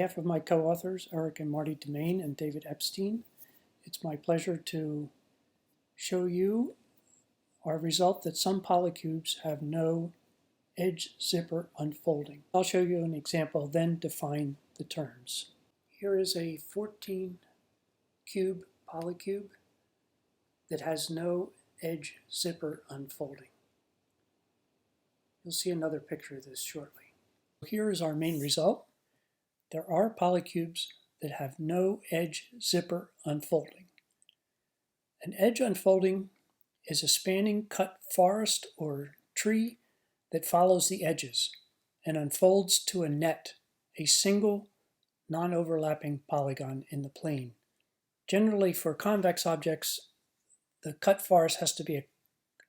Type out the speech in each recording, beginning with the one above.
On behalf of my co-authors, Eric and Marty Demain and David Epstein, it's my pleasure to show you our result that some polycubes have no edge zipper unfolding. I'll show you an example, then define the terms. Here is a 14-cube polycube that has no edge zipper unfolding. You'll see another picture of this shortly. Here is our main result. There are polycubes that have no edge zipper unfolding. An edge unfolding is a spanning cut forest or tree that follows the edges and unfolds to a net, a single non-overlapping polygon in the plane. Generally, for convex objects, the cut forest has to be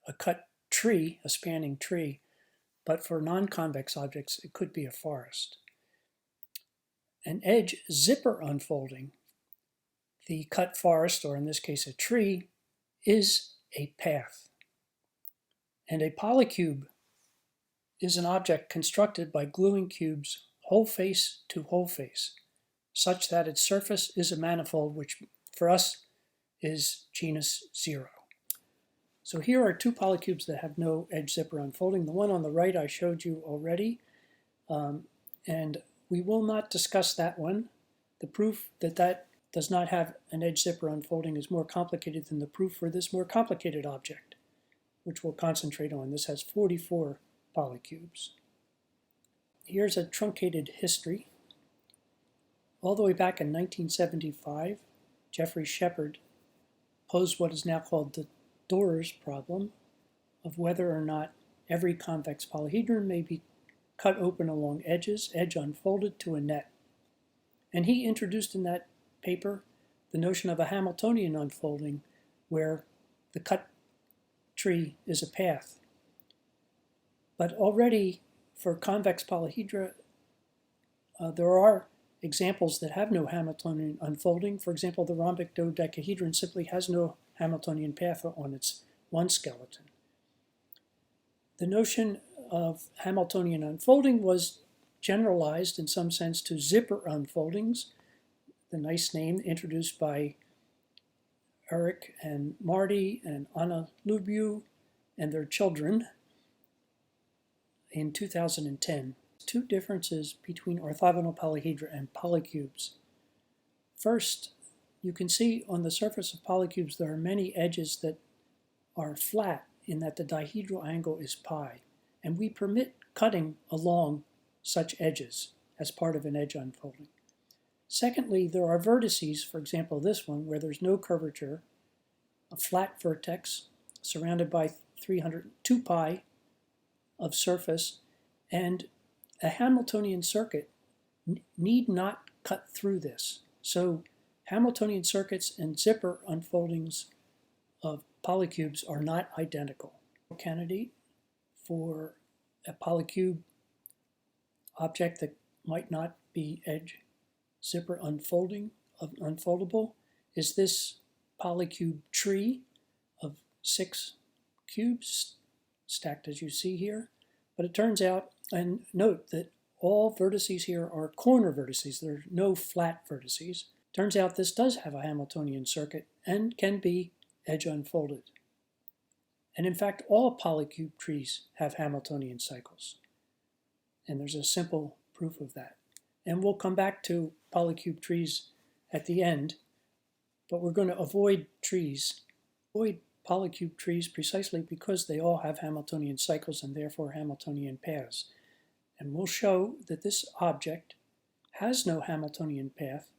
a cut tree, a spanning tree, but for non-convex objects, it could be a forest. An edge zipper unfolding, the cut forest, or in this case a tree, is a path. And a polycube is an object constructed by gluing cubes whole face to whole face, such that its surface is a manifold, which for us is genus 0. So here are two polycubes that have no edge zipper unfolding. The one on the right I showed you already, and we will not discuss that one. The proof that that does not have an edge zipper unfolding is more complicated than the proof for this more complicated object, which we'll concentrate on. This has 44 polycubes. Here's a truncated history. All the way back in 1975, Jeffrey Shepard posed what is now called the Doer's problem of whether or not every convex polyhedron may be cut open along edges, edge unfolded to a net. And he introduced in that paper the notion of a Hamiltonian unfolding where the cut tree is a path. But already for convex polyhedra, there are examples that have no Hamiltonian unfolding. For example, the rhombic dodecahedron simply has no Hamiltonian path on its one skeleton. The notion of Hamiltonian unfolding was generalized in some sense to zipper unfoldings, the nice name introduced by Eric and Marty and Anna Lubiu and their children in 2010. Two differences between orthogonal polyhedra and polycubes. First, you can see on the surface of polycubes there are many edges that are flat in that the dihedral angle is pi, and we permit cutting along such edges as part of an edge unfolding. Secondly, there are vertices, for example this one, where there's no curvature, a flat vertex surrounded by 302 pi of surface, and a Hamiltonian circuit need not cut through this. So Hamiltonian circuits and zipper unfoldings of polycubes are not identical. Candidate for a polycube object that might not be edge zipper unfoldable is this polycube tree of 6 cubes stacked as you see here. But it turns out, and note that all vertices here are corner vertices. There are no flat vertices. Turns out this does have a Hamiltonian circuit and can be edge unfolded. And in fact, all polycube trees have Hamiltonian cycles. And there's a simple proof of that. And we'll come back to polycube trees at the end, but we're going to avoid polycube trees precisely because they all have Hamiltonian cycles and therefore Hamiltonian paths. And we'll show that this object has no Hamiltonian path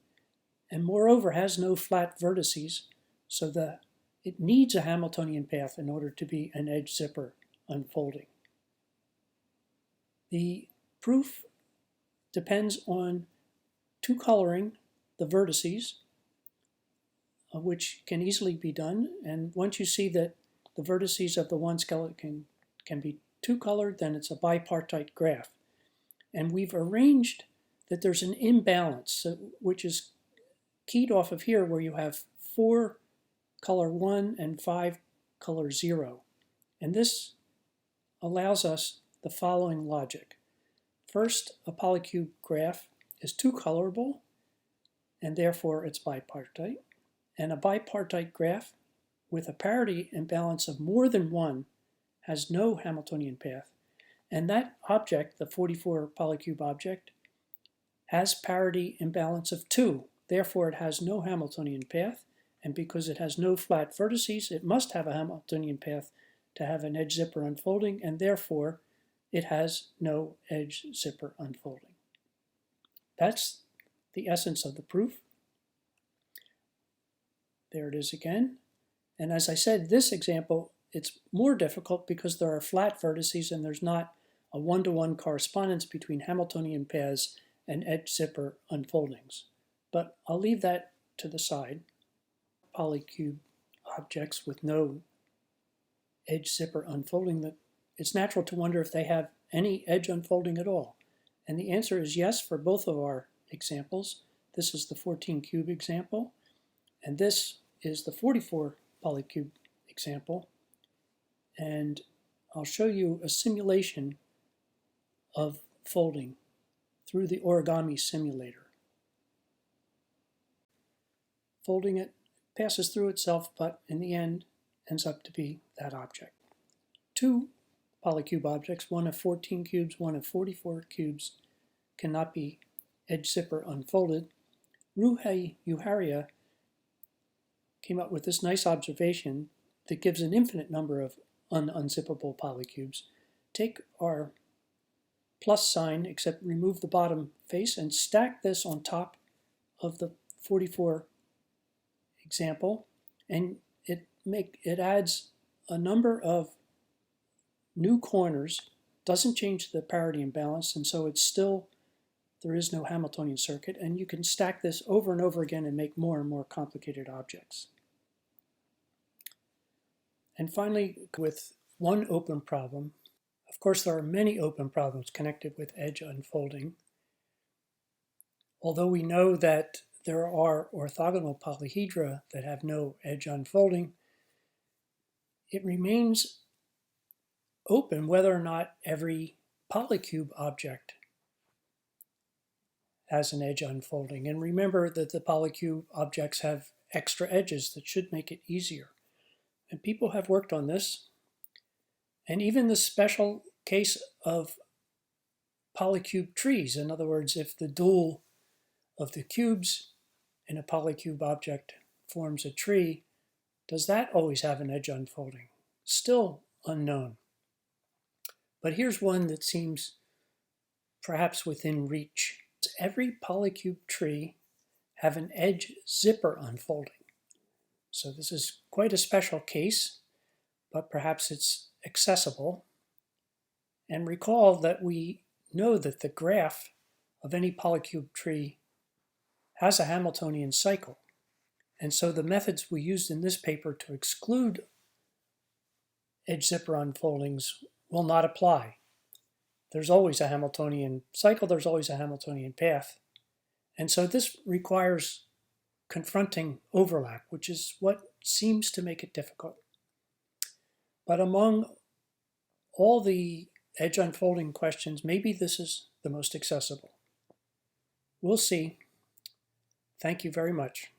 and moreover has no flat vertices, so that it needs a Hamiltonian path in order to be an edge zipper unfolding. The proof depends on two coloring the vertices, which can easily be done. And once you see that the vertices of the one skeleton can be two-colored, then it's a bipartite graph. And we've arranged that there's an imbalance, which is keyed off of here, where you have 4 color 1 and 5 color 0. And this allows us the following logic. First, a polycube graph is too colorable, and therefore it's bipartite. And a bipartite graph with a parity imbalance of more than 1 has no Hamiltonian path. And that object, the 44 Polycube object, has parity imbalance of 2. Therefore, it has no Hamiltonian path. And because it has no flat vertices, it must have a Hamiltonian path to have an edge zipper unfolding, and therefore it has no edge zipper unfolding. That's the essence of the proof. There it is again. And as I said, this example, it's more difficult because there are flat vertices and there's not a one-to-one correspondence between Hamiltonian paths and edge zipper unfoldings. But I'll leave that to the side. Polycube objects with no edge zipper unfolding, that it's natural to wonder if they have any edge unfolding at all. And the answer is yes for both of our examples. This is the 14 cube example, and this is the 44 Polycube example. And I'll show you a simulation of folding through the origami simulator. Folding it passes through itself, but in the end ends up to be that object. 2 Polycube objects, one of 14 cubes, one of 44 cubes, cannot be edge zipper unfolded. Ruhei Uharia came up with this nice observation that gives an infinite number of unzippable polycubes. Take our plus sign, except remove the bottom face, and stack this on top of the 44 example, and it adds a number of new corners, doesn't change the parity imbalance, and so it's still, there is no Hamiltonian circuit, and you can stack this over and over again and make more and more complicated objects. And finally, with one open problem, of course there are many open problems connected with edge unfolding. Although we know that there are orthogonal polyhedra that have no edge unfolding, it remains open whether or not every Polycube object has an edge unfolding. And remember that the Polycube objects have extra edges that should make it easier. And people have worked on this. And even the special case of Polycube trees, in other words, if the dual of the cubes in a Polycube object forms a tree, does that always have an edge unfolding? Still unknown. But here's one that seems perhaps within reach. Does every Polycube tree have an edge zipper unfolding? So this is quite a special case, but perhaps it's accessible. And recall that we know that the graph of any Polycube tree has a Hamiltonian cycle. And so the methods we used in this paper to exclude edge zipper unfoldings will not apply. There's always a Hamiltonian cycle, there's always a Hamiltonian path. And so this requires confronting overlap, which is what seems to make it difficult. But among all the edge unfolding questions, maybe this is the most accessible. We'll see. Thank you very much.